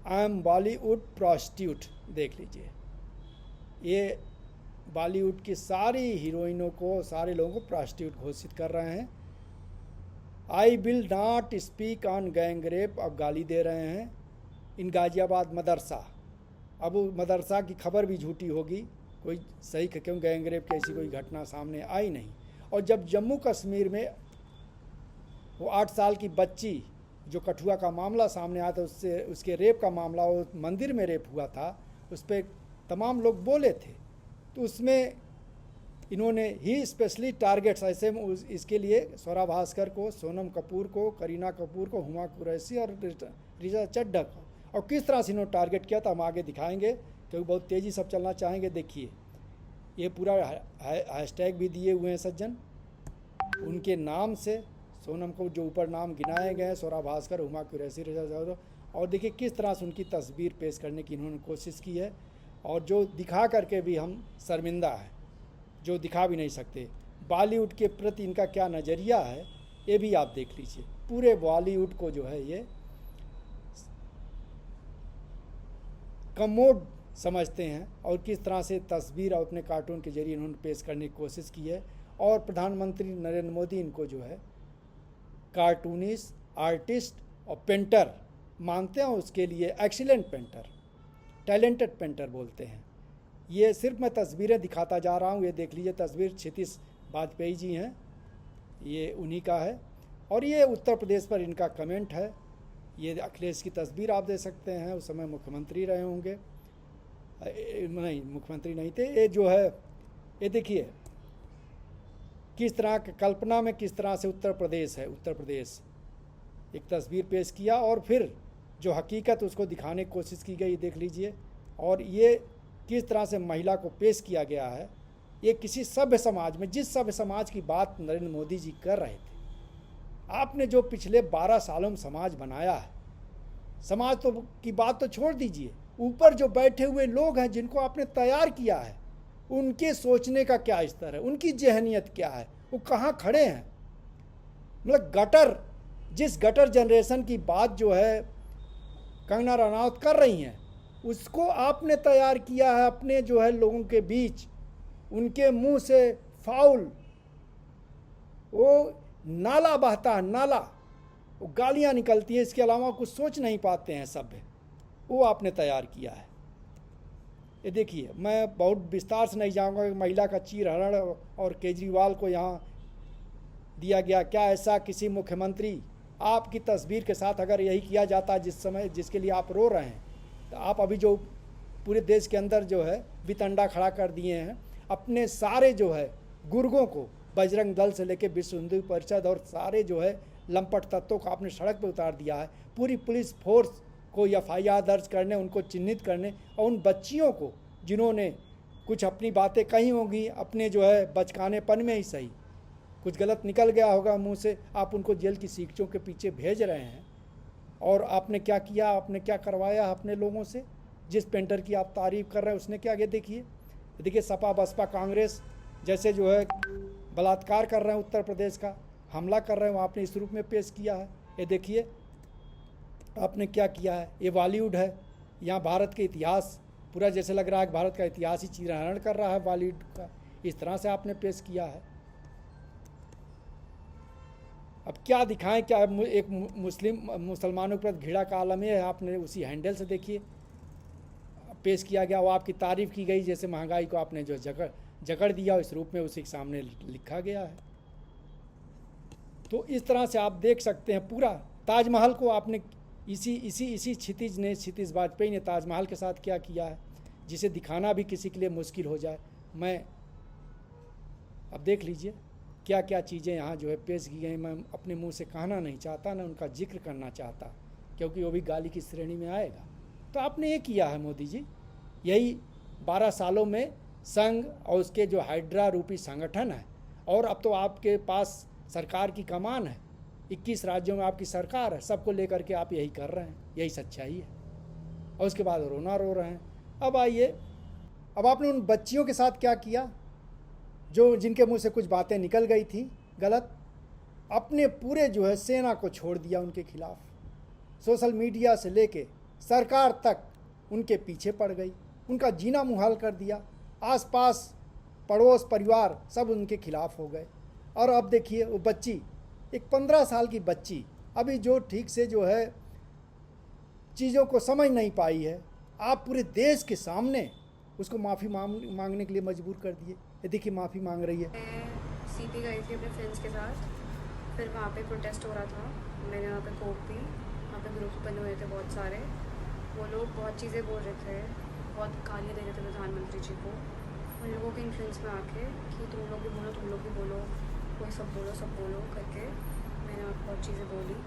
आई एम बॉलीवुड प्रॉस्टिट्यूट, देख लीजिए, ये बॉलीवुड की सारी हीरोइनों को, सारे लोगों को प्रॉस्टिट्यूट घोषित कर रहे हैं। I will not speak on gang rape, अब गाली दे रहे हैं। इन गाजियाबाद मदरसा, अब मदरसा की खबर भी झूठी होगी, कोई सही क्यों गैंग रेप की ऐसी कोई घटना सामने आई नहीं। और जब जम्मू कश्मीर में वो 8 साल की बच्ची जो कठुआ का मामला सामने आया था, उसके रेप का मामला, वो मंदिर में रेप हुआ था, उस पर तमाम लोग बोले थे, तो उसमें इन्होंने ही स्पेशली टारगेट्स ऐसे इसके लिए स्वरा भास्कर को, सोनम कपूर को, करीना कपूर को, हुमा कुरैशी और रिचा चड्ढा को, और किस तरह से इन्होंने टारगेट किया था हम आगे दिखाएंगे क्योंकि बहुत तेज़ी से चलना चाहेंगे। देखिए, ये पूरा हैशटैग भी दिए हुए हैं सज्जन, उनके नाम से, सोनम को जो ऊपर नाम गिनाए गए हैं, स्वरा भास्कर, हुमा कुरैशी, रिचा चड्ढा, और देखिए किस तरह से उनकी तस्वीर पेश करने की इन्होंने कोशिश की है, और जो दिखा करके भी हम शर्मिंदा हैं, जो दिखा भी नहीं सकते। बॉलीवुड के प्रति इनका क्या नज़रिया है ये भी आप देख लीजिए। पूरे बॉलीवुड को जो है ये कमोड समझते हैं और किस तरह से तस्वीर और अपने कार्टून के जरिए इन्होंने पेश करने की कोशिश की है। और प्रधानमंत्री नरेंद्र मोदी इनको जो है कार्टूनिस्ट, आर्टिस्ट और पेंटर मानते हैं, उसके लिए एक्सीलेंट पेंटर, टैलेंटेड पेंटर बोलते हैं। ये सिर्फ मैं तस्वीरें दिखाता जा रहा हूँ, ये देख लीजिए, तस्वीर क्षितिज वाजपेयी जी हैं, ये उन्हीं का है। और ये उत्तर प्रदेश पर इनका कमेंट है। ये अखिलेश की तस्वीर आप दे सकते हैं, उस समय मुख्यमंत्री रहे होंगे, नहीं मुख्यमंत्री नहीं थे। ये जो है, ये देखिए किस तरह कल्पना में किस तरह से उत्तर प्रदेश है, उत्तर प्रदेश एक तस्वीर पेश किया और फिर जो हकीकत उसको दिखाने की कोशिश की गई, देख लीजिए। और ये किस तरह से महिला को पेश किया गया है, ये किसी सभ्य समाज में, जिस सभ्य समाज की बात नरेंद्र मोदी जी कर रहे थे, आपने जो पिछले 12 सालों में समाज बनाया है, समाज तो की बात तो छोड़ दीजिए, ऊपर जो बैठे हुए लोग हैं जिनको आपने तैयार किया है, उनके सोचने का क्या स्तर है, उनकी जहनियत क्या है, वो कहाँ खड़े हैं। मतलब गटर, जिस गटर जनरेशन की बात जो है कंगना रनौत कर रही हैं, उसको आपने तैयार किया है अपने जो है लोगों के बीच। उनके मुंह से फाउल वो नाला बहता है, नाला, वो गालियां निकलती हैं, इसके अलावा कुछ सोच नहीं पाते हैं सभ्य, वो आपने तैयार किया है। ये देखिए, मैं बहुत विस्तार से नहीं जाऊंगा कि महिला का चीरहरण और केजरीवाल को यहाँ दिया गया, क्या ऐसा किसी मुख्यमंत्री आपकी तस्वीर के साथ अगर यही किया जाता जिस समय जिसके लिए आप रो रहे हैं, तो आप अभी जो पूरे देश के अंदर जो है वितंडा खड़ा कर दिए हैं, अपने सारे जो है गुर्गों को, बजरंग दल से लेकर विश्व हिंदू परिषद और सारे जो है लंपट तत्वों को आपने सड़क पर उतार दिया है। पूरी पुलिस फोर्स को एफआईआर दर्ज करने, उनको चिन्हित करने और उन बच्चियों को जिन्होंने कुछ अपनी बातें कही होंगी, अपने जो है बचकानेपन में ही सही, कुछ गलत निकल गया होगा मुंह से, आप उनको जेल की सीखचों के पीछे भेज रहे हैं। और आपने क्या किया, आपने क्या करवाया अपने लोगों से? जिस पेंटर की आप तारीफ कर रहे हैं उसने क्या, आगे देखिए सपा बसपा कांग्रेस जैसे जो है बलात्कार कर रहे हैं, उत्तर प्रदेश का हमला कर रहे हैं, वो आपने इस रूप में पेश किया है। ये देखिए आपने क्या किया है। ये बॉलीवुड है, यहाँ भारत के इतिहास पूरा जैसे लग रहा है कि भारत का इतिहास ही चीरहरण कर रहा है बॉलीवुड का, इस तरह से आपने पेश किया है। अब क्या दिखाएं, क्या एक मुसलमानों के प्रति घृणा का आलम है, आपने उसी हैंडल से देखिए पेश किया गया। वो आपकी तारीफ की गई, जैसे महंगाई को आपने जो जकड़ दिया इस रूप में उसी के सामने लिखा गया है। तो इस तरह से आप देख सकते हैं पूरा ताजमहल को आपने इसी क्षितिज वाजपेयी ने ताजमहल के साथ क्या किया है, जिसे दिखाना भी किसी के लिए मुश्किल हो जाए। मैं अब देख लीजिए क्या क्या चीज़ें यहाँ जो है पेश की गई। मैं अपने मुंह से कहना नहीं चाहता, ना उनका जिक्र करना चाहता, क्योंकि वो भी गाली की श्रेणी में आएगा। तो आपने ये किया है मोदी जी, यही 12 सालों में संघ और उसके जो हाइड्रा रूपी संगठन है, और अब तो आपके पास सरकार की कमान है, 21 राज्यों में आपकी सरकार है, सबको लेकर के आप यही कर रहे हैं, यही सच्चाई है। और उसके बाद रोना रो रहे हैं। अब आइए, अब आपने उन बच्चियों के साथ क्या किया जो जिनके मुंह से कुछ बातें निकल गई थी गलत। अपने पूरे जो है सेना को छोड़ दिया उनके खिलाफ, सोशल मीडिया से लेके सरकार तक उनके पीछे पड़ गई, उनका जीना मुहाल कर दिया। आसपास पड़ोस परिवार सब उनके खिलाफ हो गए। और अब देखिए वो बच्ची, एक 15 साल की बच्ची, अभी जो ठीक से जो है चीज़ों को समझ नहीं पाई है, आप पूरे देश के सामने उसको माफ़ी मांगने के लिए मजबूर कर दिए। ये देखिए माफ़ी मांग रही है। मैं सीपी गई थी अपने फ्रेंड्स के साथ, फिर वहाँ पे प्रोटेस्ट हो रहा था, मैंने वहाँ पे कोक पी, वहाँ पे ग्रुप्स बने हुए थे बहुत सारे, वो लोग बहुत चीज़ें बोल रहे थे, बहुत गालियाँ दे रहे थे प्रधानमंत्री जी को, उन लोगों के इन्फ्लुएंस में आके कि तुम लोग भी बोलो, तुम लोग भी बोलो, कोई सब बोलो करके मैंने बहुत चीज़ें बोली।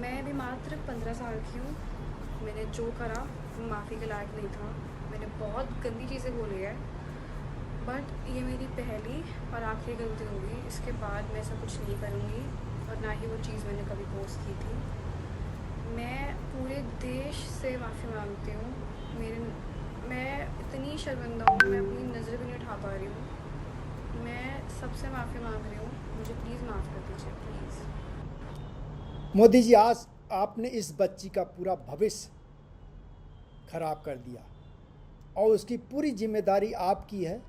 मैं भी मात्र 15 साल की हूँ, मैंने जो करा माफ़ी के लायक नहीं था, मैंने बहुत गंदी चीज़ें बोली है, बट ये मेरी पहली और आखिरी गलती होगी। इसके बाद मैं ऐसा कुछ नहीं करूँगी और ना ही वो चीज़ मैंने कभी पोस्ट की थी। मैं पूरे देश से माफ़ी मांगती हूँ। मैं इतनी शर्मिंदा हूँ, मैं अपनी नज़र भी नहीं उठा पा रही हूँ। मैं सबसे माफ़ी मांग रही हूँ, मुझे प्लीज़ माफ़ कर दीजिए, प्लीज़। मोदी जी, आज आपने इस बच्ची का पूरा भविष्य खराब कर दिया और उसकी पूरी जिम्मेदारी आपकी है,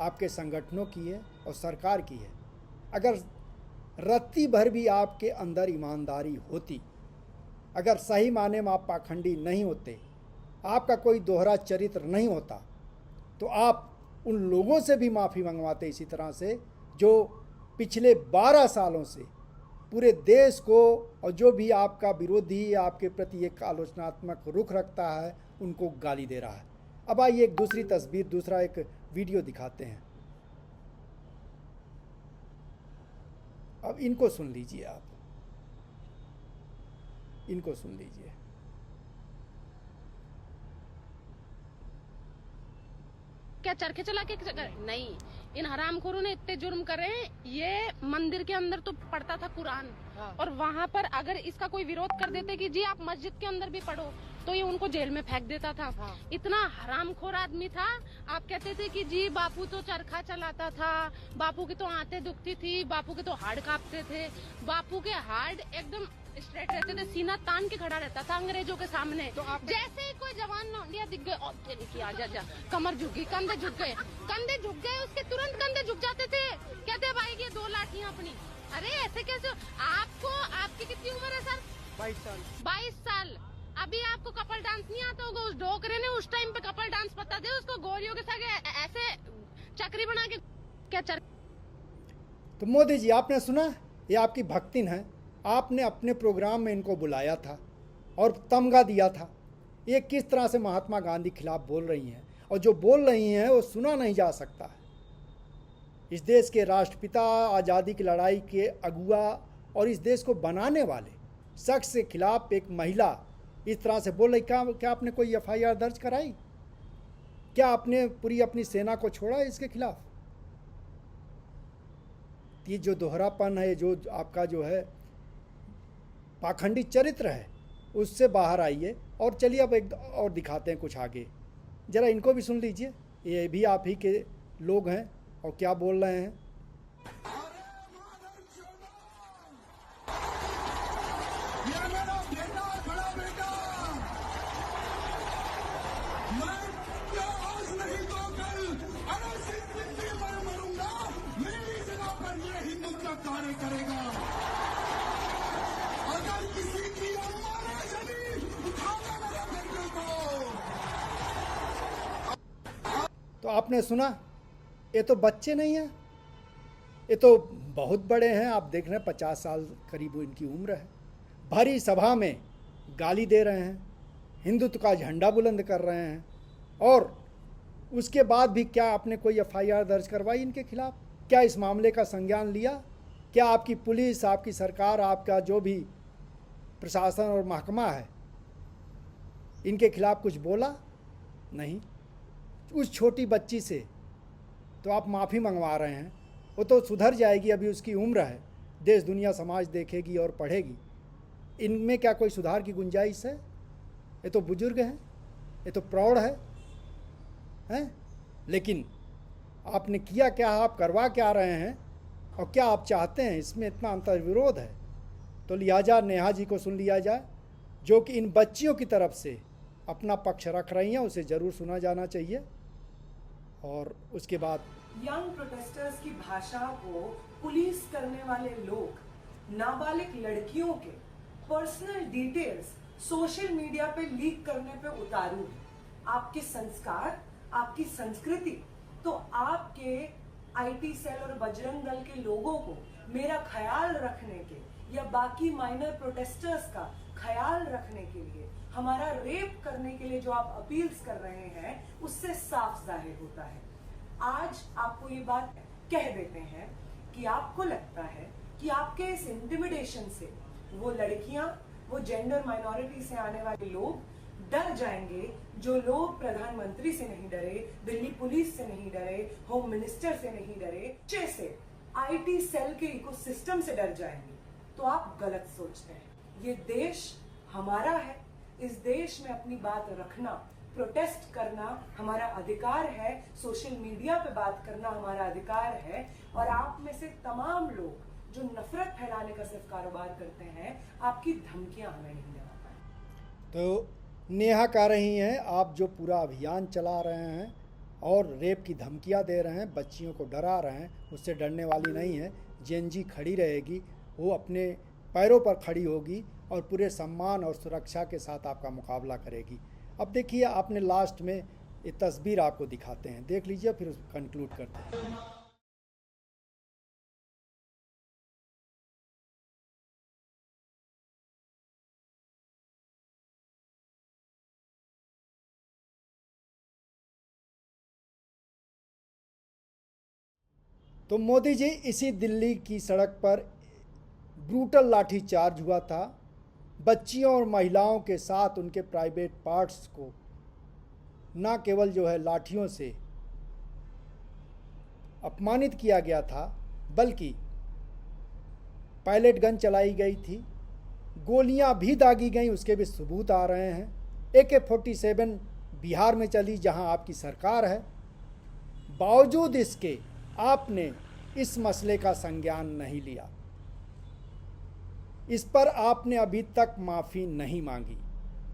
आपके संगठनों की है और सरकार की है। अगर रत्ती भर भी आपके अंदर ईमानदारी होती, अगर सही माने में आप पाखंडी नहीं होते, आपका कोई दोहरा चरित्र नहीं होता, तो आप उन लोगों से भी माफ़ी मंगवाते इसी तरह से जो पिछले 12 सालों से पूरे देश को, और जो भी आपका विरोधी आपके प्रति एक आलोचनात्मक रुख रखता है, उनको गाली दे रहा है। अब आइए एक दूसरी तस्वीर, दूसरा एक वीडियो दिखाते हैं। अब इनको सुन लीजिए, आप इनको सुन लीजिए। क्या चरखे चला के नहीं, इन हरामखोरों ने इतने जुर्म करे। ये मंदिर के अंदर तो पढ़ता था कुरान, और वहाँ पर अगर इसका कोई विरोध कर देते कि जी आप मस्जिद के अंदर भी पढ़ो, तो ये उनको जेल में फेंक देता था। इतना हरामखोर आदमी था। आप कहते थे कि जी बापू तो चरखा चलाता था, बापू की तो आंतें दुखती थी, बापू के तो हार्ड कांपते थे। बापू के हार्ड एकदम स्ट्रेट रहते थे, सीना तान के खड़ा रहता था अंग्रेजों के सामने। तो आप जैसे ही कोई जवान लौंडिया दिख गए, जा कमर झुक गई, कंधे झुक गए, उसके तुरंत कंधे झुक जाते थे। कहते भाई ये 2 लाठियां अपनी। अरे ऐसे कैसे? आपकी कितनी उम्र है सर? 22 साल। अभी आपको कपल डांस नहीं आता होगा। उस ढोकरे ने उस टाइम पे कपल डांस पता दे उसको, गोरियों के साथ ऐसे चक्री बना के क्या तो मोदी जी, आपने सुना, ये आपकी भक्तिन है, आपने अपने प्रोग्राम में इनको बुलाया था और तमगा दिया था। ये किस तरह से महात्मा गांधी खिलाफ बोल रही हैं, और जो बोल रही हैं वो सुना नहीं जा सकता है। इस देश के राष्ट्रपिता, आज़ादी की लड़ाई के अगुआ और इस देश को बनाने वाले शख्स के खिलाफ एक महिला इस तरह से बोल रही। क्या आपने कोई FIR दर्ज कराई? क्या आपने पूरी अपनी सेना को छोड़ा इसके खिलाफ? ये जो दोहरापन है, जो आपका जो है पाखंडी चरित्र है, उससे बाहर आइए। और चलिए अब एक और दिखाते हैं कुछ आगे, ज़रा इनको भी सुन लीजिए। ये भी आप ही के लोग हैं और क्या बोल रहे हैं। कार्य करेगा। अगर किसी की अम्मा ने शरीर उठाना मेरे बेटे को। तो आपने सुना, ये तो बच्चे नहीं हैं, ये तो बहुत बड़े हैं। आप देख रहे हैं 50 साल करीब इनकी उम्र है। भरी सभा में गाली दे रहे हैं, हिंदुत्व का झंडा बुलंद कर रहे हैं, और उसके बाद भी क्या आपने कोई FIR दर्ज करवाई इनके खिलाफ? क्या इस मामले का संज्ञान लिया? क्या आपकी पुलिस, आपकी सरकार, आपका जो भी प्रशासन और महकमा है इनके खिलाफ कुछ बोला? नहीं। उस छोटी बच्ची से तो आप माफ़ी मंगवा रहे हैं, वो तो सुधर जाएगी, अभी उसकी उम्र है, देश दुनिया समाज देखेगी और पढ़ेगी। इनमें क्या कोई सुधार की गुंजाइश है? ये तो बुजुर्ग हैं, ये तो प्रौढ़ हैं। लेकिन आपने किया क्या, आप करवा क्या रहे हैं और क्या आप चाहते हैं, इसमें इतना अंतर्विरोध है। तो लिहाजा नेहा जी को सुन लिया जाए, जो कि इन बच्चियों की तरफ से अपना पक्ष रख रही हैं, उसे ज़रूर सुना जाना चाहिए। और उसके बाद यंग प्रोटेस्टर्स की भाषा को पुलिस करने वाले लोग नाबालिग लड़कियों के पर्सनल डिटेल्स सोशल मीडिया पे लीक करने पे उतारू है। आपके संस्कार, आपकी संस्कृति, तो आपके IT सेल और बजरंग दल के लोगों को मेरा ख्याल रखने के या बाकी माइनर प्रोटेस्टर्स का ख्याल रखने के लिए, हमारा रेप करने के लिए जो आप अपील्स कर रहे हैं, उससे साफ जाहिर होता है। आज आपको ये बात कह देते हैं कि आपको लगता है कि आपके इस इंटिमिडेशन से वो लड़कियां, वो जेंडर माइनॉरिटी से आने वाले लोग डर जाएंगे, जो लोग प्रधानमंत्री से नहीं डरे, दिल्ली पुलिस से नहीं डरे, होम मिनिस्टर से नहीं डरे, जैसे IT सेल के इकोसिस्टम से डर जाएंगे। तो आप गलत सोचते हैं। ये देश हमारा है, इस देश में अपनी बात रखना, प्रोटेस्ट करना हमारा अधिकार है, सोशल मीडिया पे बात करना हमारा अधिकार है। और आप में से तमाम लोग जो नफरत फैलाने का सिर्फ कारोबार करते हैं, आपकी धमकियां हमें नहीं देना पाए। तो नेहा कह रही हैं, आप जो पूरा अभियान चला रहे हैं और रेप की धमकियां दे रहे हैं, बच्चियों को डरा रहे हैं, उससे डरने वाली नहीं है। जेएनजी खड़ी रहेगी, वो अपने पैरों पर खड़ी होगी और पूरे सम्मान और सुरक्षा के साथ आपका मुकाबला करेगी। अब देखिए, आपने लास्ट में ये तस्वीर आपको दिखाते हैं, देख लीजिए, फिर कंक्लूड करते हैं। तो मोदी जी, इसी दिल्ली की सड़क पर ब्रूटल लाठीचार्ज हुआ था। बच्चियों और महिलाओं के साथ उनके प्राइवेट पार्ट्स को न केवल जो है लाठियों से अपमानित किया गया था, बल्कि पायलट गन चलाई गई थी, गोलियां भी दागी गई, उसके भी सबूत आ रहे हैं। AK-47 बिहार में चली, जहां आपकी सरकार है। बावजूद इसके आपने इस मसले का संज्ञान नहीं लिया, इस पर आपने अभी तक माफ़ी नहीं मांगी,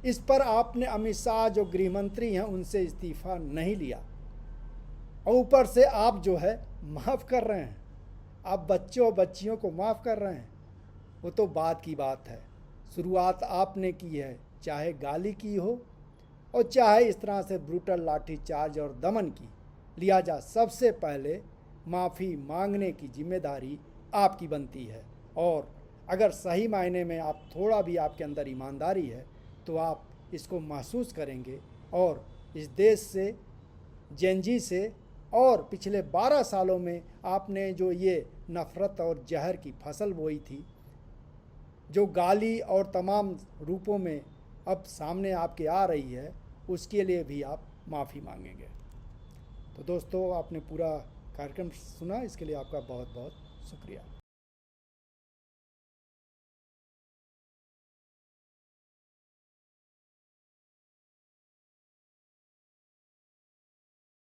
इस पर आपने अमित शाह जो गृह मंत्री हैं उनसे इस्तीफा नहीं लिया, और ऊपर से आप जो है माफ़ कर रहे हैं, आप बच्चों और बच्चियों को माफ़ कर रहे हैं। वो तो बात की बात है, शुरुआत आपने की है, चाहे गाली की हो और चाहे इस तरह से ब्रूटल लाठीचार्ज और दमन की। लिहाजा सबसे पहले माफ़ी मांगने की जिम्मेदारी आपकी बनती है। और अगर सही मायने में आप थोड़ा भी आपके अंदर ईमानदारी है तो आप इसको महसूस करेंगे और इस देश से, जेनजी से और पिछले 12 सालों में आपने जो ये नफ़रत और जहर की फसल बोई थी, जो गाली और तमाम रूपों में अब सामने आपके आ रही है, उसके लिए भी आप माफ़ी मांगेंगे। तो दोस्तों, आपने पूरा कार्यक्रम सुना, इसके लिए आपका बहुत बहुत शुक्रिया।